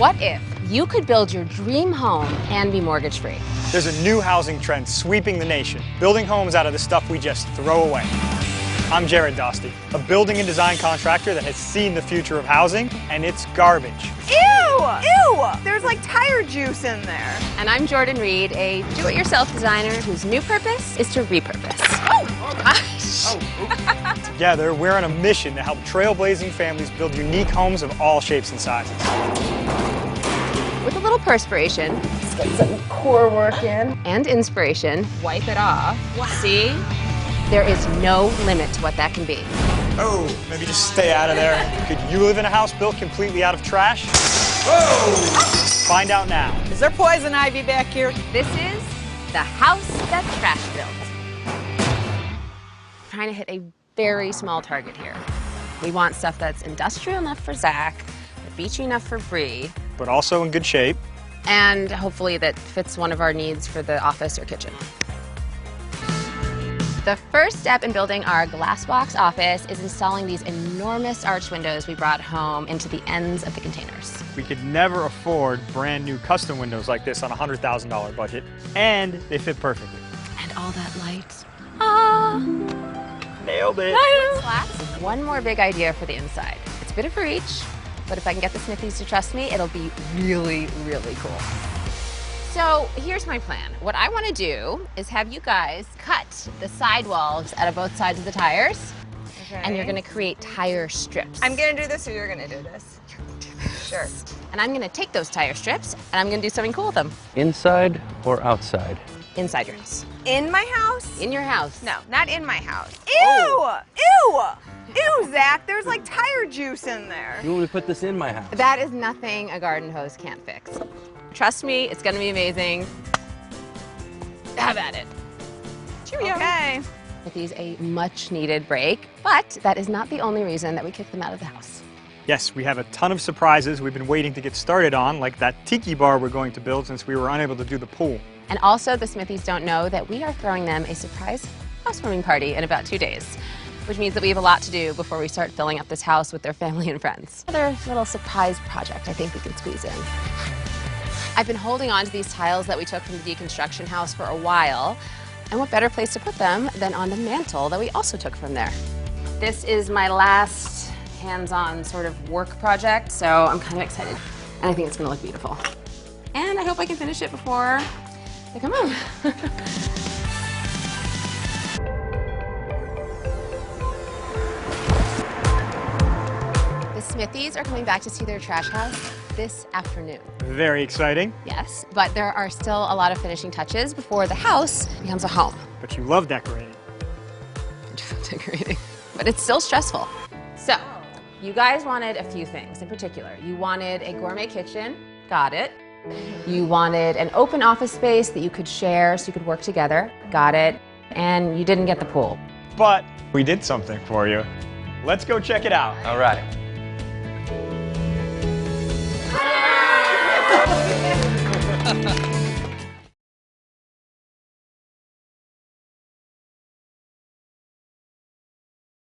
What if you could build your dream home and be mortgage-free? There's a new housing trend sweeping the nation, building homes out of the stuff we just throw away. I'm Jared Dosty, a building and design contractor that has seen the future of housing, and it's garbage. Ew! Ew! There's like tire juice in there. And I'm Jordan Reid, a do-it-yourself designer whose new purpose is to repurpose. Oh! Gosh! Together, we're on a mission to help trailblazing families build unique homes of all shapes and sizes. With a little perspiration, Let's get some core work in. and inspiration, wipe it off. Wow. See? There is no limit to what that can be. Oh, maybe just stay out of there. Could you live in a house built completely out of trash? Whoa! Find out now. Is there poison ivy back here? This is the house that trash built. Trying to hit a very small target here. We want stuff that's industrial enough for Zach, beachy enough for Bree, But also in good shape. and hopefully that fits one of our needs for the office or kitchen. The first step in building our glass box office is installing these enormous arch windows we brought home into the ends of the containers. We could never afford brand new custom windows like this on a $100,000 budget, and they fit perfectly. And all that light. Ah! Nailed it. One more big idea for the inside. It's a bit of a reach, but if I can get the Smithies to trust me, it'll be really, really cool. So here's my plan. What I want to do is have you guys cut the sidewalls out of both sides of the tires, and you're going to create tire strips. I'm gonna do this or you're gonna do this? Sure. And I'm going to take those tire strips, and I'm going to do something cool with them. Inside or outside? Inside your house. In my house? In your house. No, not in my house. Ew! Ew! Ew, Zach, there's like tire juice in there. You want me to put this in my house? That is nothing a garden hose can't fix. Trust me, it's going to be amazing. Have at it. Cheerio. Okay. Smithies a much needed break, but that is not the only reason that we kicked them out of the house. Yes, we have a ton of surprises we've been waiting to get started on, like that tiki bar we're going to build since we were unable to do the pool. And also, the Smithies don't know that we are throwing them a surprise housewarming party in about 2 days, which means that we have a lot to do before we start filling up this house with their family and friends. Another little surprise project I think we can squeeze in. I've been holding on to these tiles that we took from the deconstruction house for a while, and what better place to put them than on the mantle that we also took from there. This is my last hands-on sort of work project, so I'm kind of excited, and I think it's gonna look beautiful. And I hope I can finish it before they come home. The Smithies are coming back to see their trash house this afternoon. Very exciting. Yes, but there are still a lot of finishing touches before the house becomes a home. But you love decorating. Decorating. But it's still stressful. So, you guys wanted a few things in particular. You wanted a gourmet kitchen, got it. You wanted an open office space that you could share so you could work together, got it. And you didn't get the pool. But we did something for you. Let's go check it out. All right.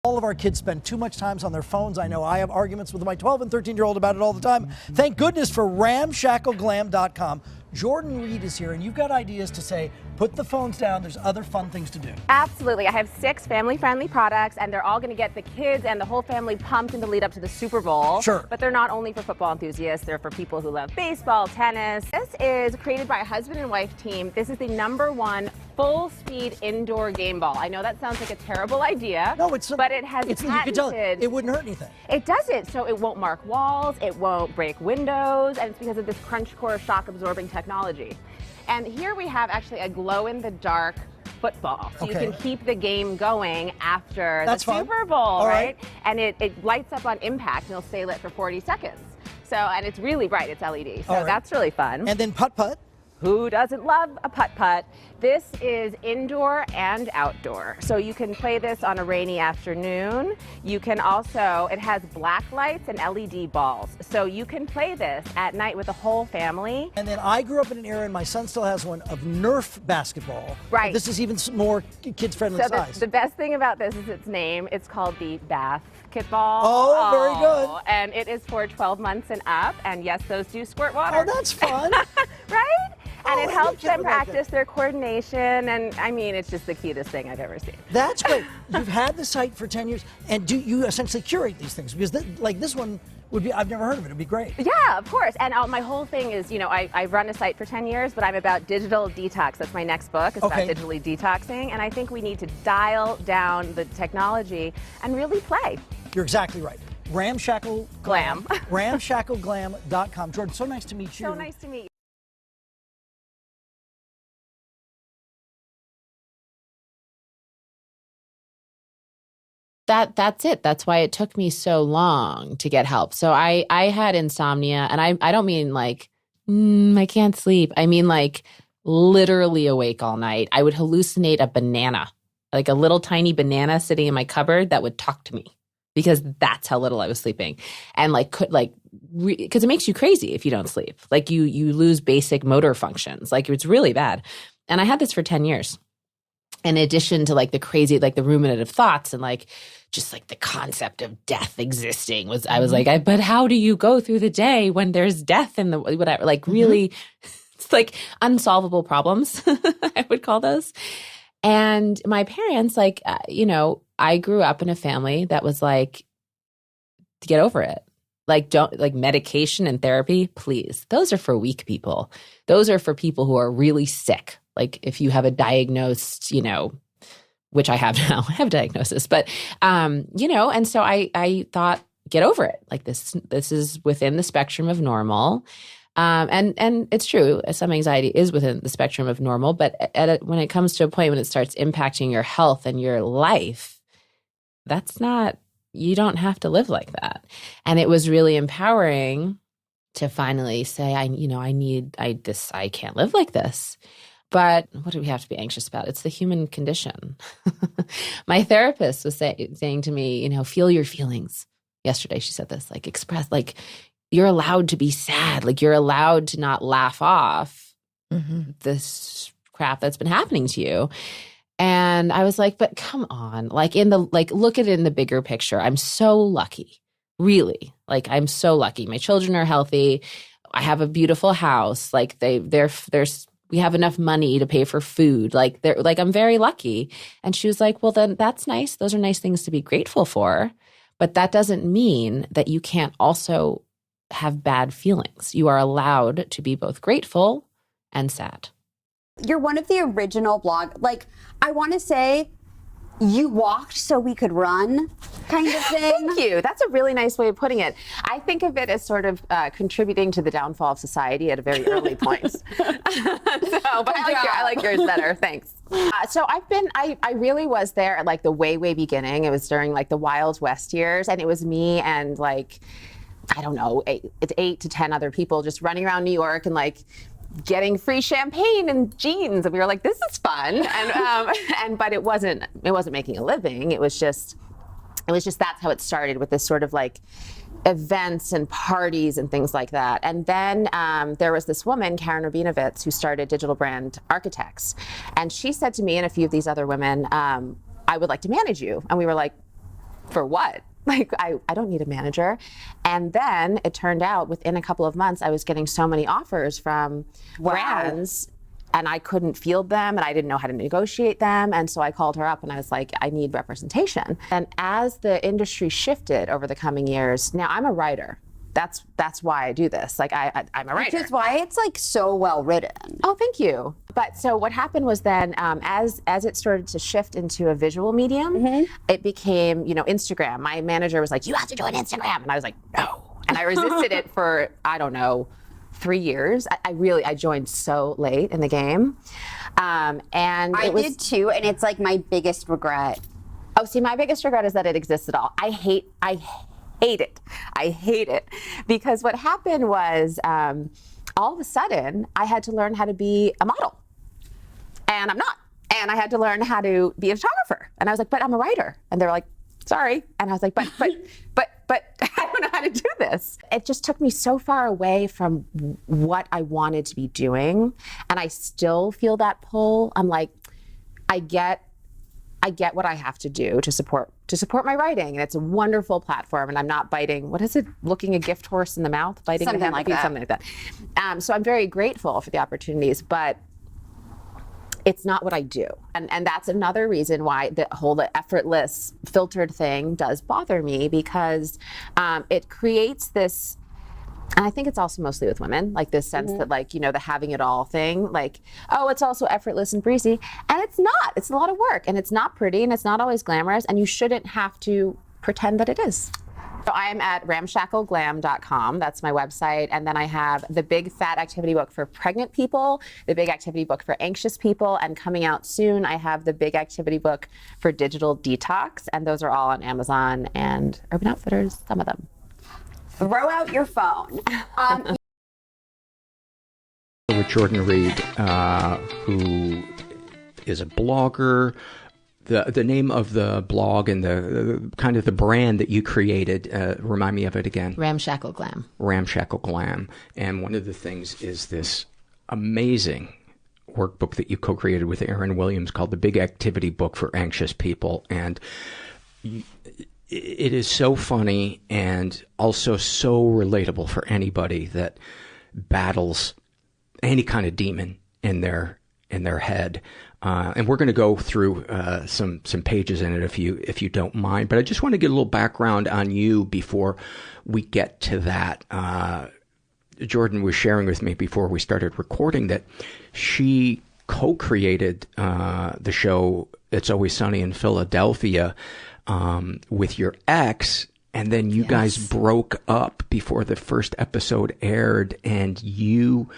All of our kids spend too much time on their phones. I know I have arguments with my 12 and 13-year-old about it all the time. Thank goodness for RamshackleGlam.com. Jordan Reid is here, and you've got ideas to say, put the phones down, there's other fun things to do. Absolutely. I have 6 family-friendly products, and they're all going to get the kids and the whole family pumped in the lead up to the Super Bowl. Sure. But they're not only for football enthusiasts, they're for people who love baseball, tennis. This is created by a husband and wife team. This is the #1 full-speed indoor game ball. I know that sounds like a terrible idea, No, it's but it has you can tell patented. it wouldn't hurt anything. It doesn't, so it won't mark walls, it won't break windows, and it's because of this crunch core shock absorbing technology. And here we have actually a glow-in-the-dark football. So you Okay. can keep the game going after That's the fun. Super Bowl, All right. And it lights up on impact and it'll stay lit for 40 seconds. So, and it's really bright, it's LED. So All right. that's really fun. And then putt-putt. Who doesn't love a putt-putt? This is indoor and outdoor. So you can play this on a rainy afternoon. You can also, it has black lights and LED balls. So you can play this at night with the whole family. And then I grew up in an era, and my son still has one, of Nerf basketball. Right. But this is even more kids-friendly So size. the best thing about this is its name. It's called the basketball. Oh, very good. And it is for 12 months and up. And yes, those do squirt water. Oh, that's fun. Right? And Oh, it I helps can't them imagine. practice their coordination. And I mean, it's just the cutest thing I've ever seen. That's great. You've had the site for 10 years, and do you essentially curate these things? Because like this one would be, I've never heard of it. It'd be great. Yeah, of course. And my whole thing is, you know, I run a site for 10 years, but I'm about digital detox. That's my next book. It's Okay. about digitally detoxing. And I think we need to dial down the technology and really play. You're exactly right. Ramshackle Glam. Ramshackleglam.com. Jordan, so nice to meet you. So nice to meet you. That's it. That's why it took me so long to get help. So I had insomnia, and I don't mean like I can't sleep. I mean like literally awake all night. I would hallucinate a banana, like a little tiny banana sitting in my cupboard that would talk to me, because that's how little I was sleeping. And because it makes you crazy if you don't sleep. Like you lose basic motor functions. Like it's really bad. And I had this for 10 years. In addition to like the crazy, like the ruminative thoughts and like just like the concept of death existing I was like, but how do you go through the day when there's death in the whatever? Like really, it's like unsolvable problems, I would call those. And my parents, like, I grew up in a family that was like, to get over it. Like, don't, like, medication and therapy, please. Those are for weak people. Those are for people who are really sick. Like, if you have a diagnosed, which I have now, I have a diagnosis, but, and so I thought, get over it. Like, this is within the spectrum of normal. And it's true, some anxiety is within the spectrum of normal, but when it comes to a point when it starts impacting your health and your life, you don't have to live like that. And it was really empowering to finally say, I can't live like this. But what do we have to be anxious about? It's the human condition. My therapist was saying to me, feel your feelings. Yesterday she said this, like, express, like, you're allowed to be sad. Like, you're allowed to not laugh off this crap that's been happening to you. And I was like, but come on, like, look at it in the bigger picture. I'm so lucky, really. Like, I'm so lucky. My children are healthy. I have a beautiful house. Like, we have enough money to pay for food. Like, I'm very lucky. And she was like, well, then that's nice. Those are nice things to be grateful for. But that doesn't mean that you can't also have bad feelings. You are allowed to be both grateful and sad. You're one of the original like, I want to say you walked so we could run kind of thing. Thank you. That's a really nice way of putting it. I think of it as sort of contributing to the downfall of society at a very early point. But I like yours better. Thanks. So I really was there at like the way beginning. It was during like the Wild West years, and it was me and like, I don't know, 8 to 10 other people just running around New York and like getting free champagne and jeans, and we were like, this is fun. And but it wasn't making a living. It was just that's how it started, with this sort of like events and parties and things like that. And then there was this woman, Karen Rabinovitz, who started Digital Brand Architects, and she said to me and a few of these other women, I would like to manage you. And we were like, for what? Like, I don't need a manager. And then it turned out within a couple of months, I was getting so many offers from brands, and I couldn't field them, and I didn't know how to negotiate them. And so I called her up and I was like, I need representation. And as the industry shifted over the coming years, now I'm a writer. That's why I do this. Like, I'm a writer. Which is why it's like so well written. Oh, thank you. But so what happened was then, as it started to shift into a visual medium, it became, Instagram. My manager was like, you have to join Instagram. And I was like, no. And I resisted it for, I don't know, 3 years. I joined so late in the game. And I did too, and it's like my biggest regret. Oh, see, my biggest regret is that it exists at all. I hate it. I hate it. Because what happened was, all of a sudden I had to learn how to be a model, and I'm not. And I had to learn how to be a photographer. And I was like, but I'm a writer. And they were like, sorry. And I was like, but I don't know how to do this. It just took me so far away from what I wanted to be doing. And I still feel that pull. I'm like, I get what I have to do to support my writing. And it's a wonderful platform. And I'm not biting, what is it? Looking a gift horse in the mouth? Biting Something the hand, like that. Something like that. So I'm very grateful for the opportunities, but it's not what I do. And that's another reason why the effortless filtered thing does bother me, because it creates this, and I think it's also mostly with women, like this sense that like, the having it all thing, like, oh, it's also effortless and breezy. And it's not. It's a lot of work, and it's not pretty, and it's not always glamorous, and you shouldn't have to pretend that it is. So I am at ramshackleglam.com. That's my website. And then I have the big fat activity book for pregnant people, the big activity book for anxious people, and coming out soon, I have the big activity book for digital detox. And those are all on Amazon and Urban Outfitters, some of them. Throw out your phone. With Jordan Reid, who is a blogger. The name of the blog and the kind of the brand that you created, remind me of it again. Ramshackle Glam. Ramshackle Glam. And one of the things is this amazing workbook that you co-created with Aaron Williams called the Big Activity Book for Anxious People. And it is so funny and also so relatable for anybody that battles any kind of demon in their head. And we're going to go through some pages in it if you don't mind. But I just want to get a little background on you before we get to that. Jordan was sharing with me before we started recording that she co-created the show It's Always Sunny in Philadelphia with your ex, and then you guys broke up before the first episode aired, and you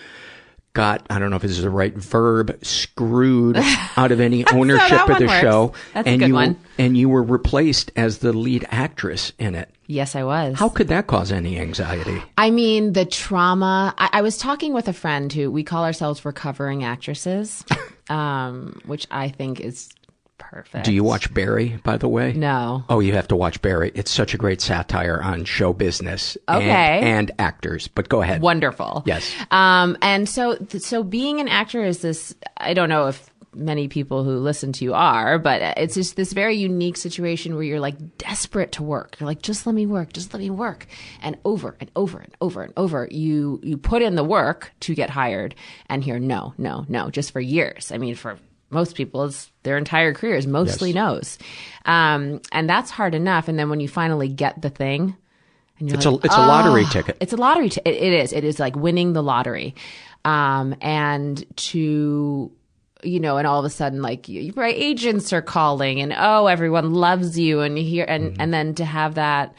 got, I don't know if this is the right verb, screwed out of any ownership of the show. That's a good one. And you were replaced as the lead actress in it. Yes, I was. How could that cause any anxiety? I mean, the trauma. I was talking with a friend who we call ourselves recovering actresses, which I think is perfect. Do you watch Barry, by the way? No. Oh, you have to watch Barry. It's such a great satire on show business and actors. But go ahead. Wonderful. Yes. And so being an actor is this, I don't know if many people who listen to you are, but it's just this very unique situation where you're like desperate to work. You're like, just let me work. And over and over and over and over, you put in the work to get hired and hear no, just for years. I mean, for most people, it's their entire careers, mostly no's. And that's hard enough. And then when you finally get the thing, and you're it's a lottery ticket. It's a lottery ticket. It is. It is like winning the lottery. And to, and all of a sudden, like, right, agents are calling and, everyone loves you. And and then to have that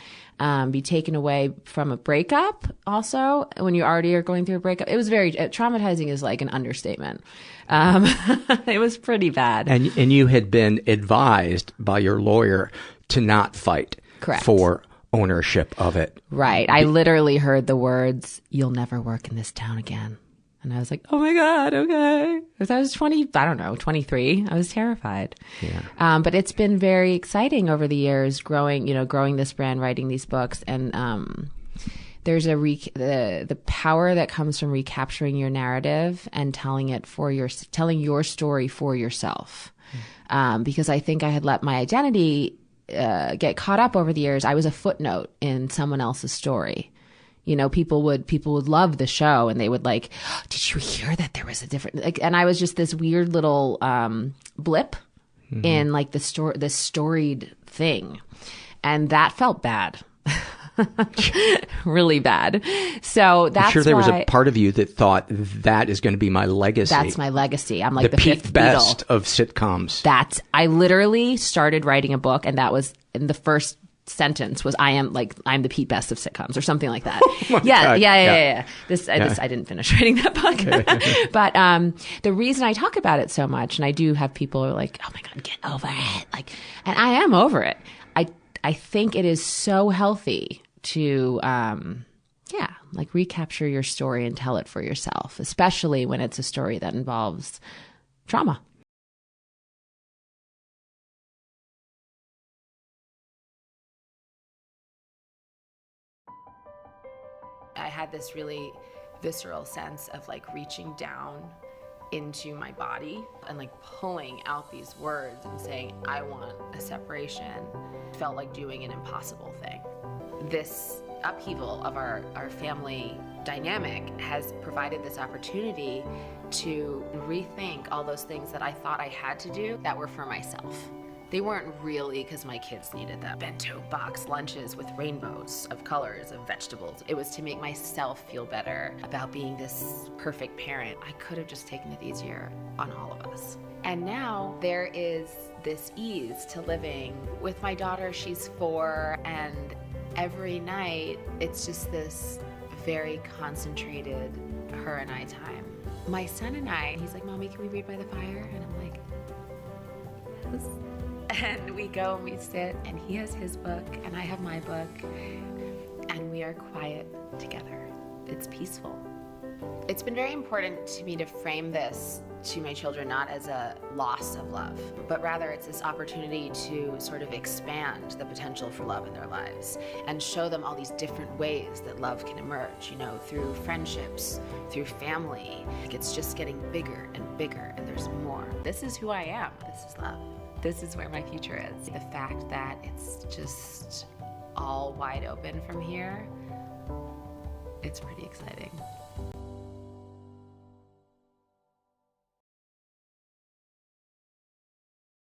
be taken away from a breakup also, when you already are going through a breakup. It was very traumatizing is like an understatement. It was pretty bad. And you had been advised by your lawyer to not fight for ownership of it. Right. I literally heard the words, "You'll never work in this town again." And I was like, oh my God, okay. Because I was 23. I was terrified. Yeah. But it's been very exciting over the years, growing this brand, writing these books. And there's the power that comes from recapturing your narrative and telling your story for yourself. Because I think I had let my identity get caught up over the years. I was a footnote in someone else's story. People would love the show and they would like, oh, did you hear that there was a different, and I was just this weird little blip in like this storied thing. And that felt bad. Really bad. So that's I'm sure there was a part of you that thought that is going to be my legacy. That's my legacy. I'm like the Pete fifth Best Beatle of sitcoms. I literally started writing a book, and that was in the first sentence was I'm the Pete Best of sitcoms or something like that. Oh Yeah. I didn't finish writing that book. But the reason I talk about it so much, and I do have people who are like, oh my God, get over it. Like, and I am over it. I think it is so healthy to yeah, like recapture your story and tell it for yourself, especially when it's a story that involves trauma. I had this really visceral sense of like reaching down into my body and like pulling out these words and saying, I want a separation. It felt like doing an impossible thing. This upheaval of our family dynamic has provided this opportunity to rethink all those things that I thought I had to do that were for myself. They weren't really because my kids needed them. Bento box lunches with rainbows of colors, of vegetables. It was to make myself feel better about being this perfect parent. I could have just taken it easier on all of us. And now there is this ease to living. With my daughter, she's 4, and every night it's just this very concentrated her and I time. My son and I, he's like, Mommy, can we read by the fire? And I'm like, yes. And we go and we sit, and he has his book and I have my book, and we are quiet together. It's peaceful. It's been very important to me to frame this to my children not as a loss of love, but rather it's this opportunity to sort of expand the potential for love in their lives and show them all these different ways that love can emerge, you know, through friendships, through family. It's just getting bigger and bigger, and there's more. This is who I am. This is love. This is where my future is. The fact that it's just all wide open from here, it's pretty exciting.